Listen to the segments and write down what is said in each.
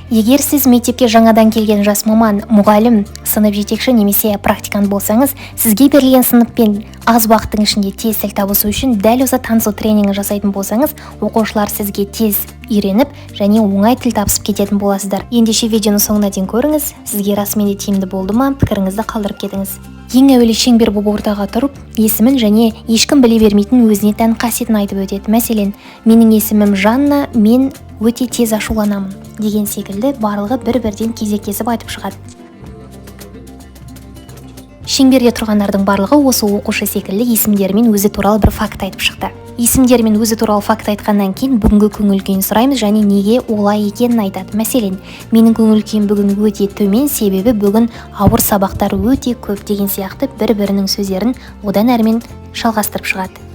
Егер сіз мектепке жаңадан келген жас маман, мұғалім, сынып жетекші немесе практикант болсаңыз, сізге берілген сыныппен аз уақыттың ішінде тез тіл табысу үшін дәл осы танысу тренингі жасайтын болсаңыз, оқушылар сізге тез үйреніп және оңай тіл табысып кететін боласыздар. Ендеше видеоны соңына дейін көріңіз, сізге расымен де тиімді болды ма, пікіріңізді қалдырып кетіңіз. Ең әуелі шеңбер болып ортаға тұрып, есімін және ешкім біле бермейтін өзіне тән қасиетін айтып өтеді. Мәселен, менің есімім Жанна, мен өте тез ашуланамын деген секілді барлығы бір-бірден кезектесіп айтып шығады. Шеңберде тұрғандардың барлығы осы оқушы секілді есімдерімен өзі туралы бір факт айтып шықты. Есімдерімен өзі туралы факт айтқаннан кейін бүгінгі көңіл-күйін сұраймыз және неге олай екенін айтады. Мәселен, менің көңіл-күйім бүгін өте төмен, себебі бүгін ауыр сабақтар өте көп деген сияқты бір-бірінің сөздерін одан әрмен жалғастырып шығады.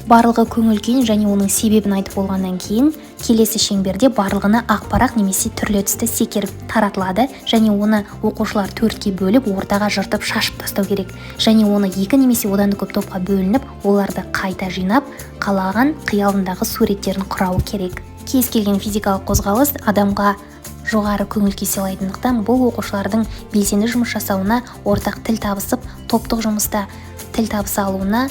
Барлығы көңіл-күйін және оның себебін айтып болғаннан кейін, келесі шеңберде барлығына ақпарақ немесе түрлі түсті секеріп таратылады және оны оқушылар төртке бөліп, ортаға жыртып шашып тастау керек. Және оны екі немесе одан да көп топқа бөлініп, оларды қайта жинап, қалаған қиялындағы суреттерін құрау керек. Кез келген физикалық қозғалыс адамға жоғары көңіл-күй сыйлайтындықтан, бұл оқушылардың белсенді жұмыс жасауына, ортақ тіл табысып, топтық жұмыста тіл табыса алуына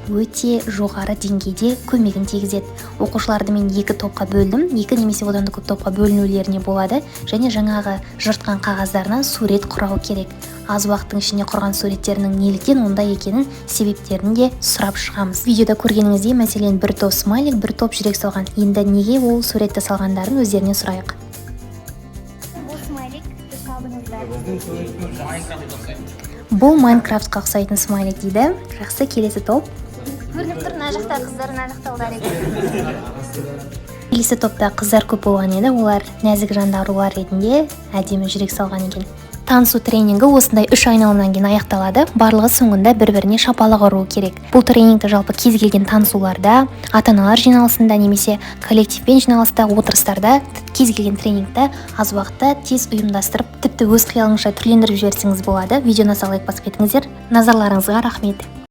өте жоғары деңгейде көмегін тигізеді. Оқушыларды мен екі топқа бөлдім, екі немесе одан да көп топқа бөлінулеріне болады және жаңағы жыртқан қағаздарынан сурет құрау керек. Аз уақыттың ішінде құрған суреттерінің неліктен ондай екенін себептерін де сұрап шығамыз. Видеода көргеніңіздей, мәселен, бір топ смайлик, бір топ жүрек салған. Енді неге ол суретті салғандарын өздеріне сұрайық. Бұл Майнкрафтқа ұқсайтын смайлик дейді. Жақсы, келесі топ. Көрініп тұр, мына жақта қыздар, мына жақта ұлдар екен. Келесі топта қыздар көп болған еді, олар нәзік жанды арулар ретінде әдемі жүрек салған екен. Танысу тренингі осындай 3 айналымнан кейін аяқталады. Барлығы соңында бір-біріне шапалақ ұру керек. Бұл тренингті жалпы кез келген танысуларда, ата-аналар жиналысында немесе коллективпен жиналыста, отырыстарда, кез келген тренингті аз уақытта тез ұйымдастырып, тіпті өз қиялыңызша түрлендіріп жіберсеңіз болады. Видеоны лайк басып кетіңіздер. Назарларыңызға рахмет.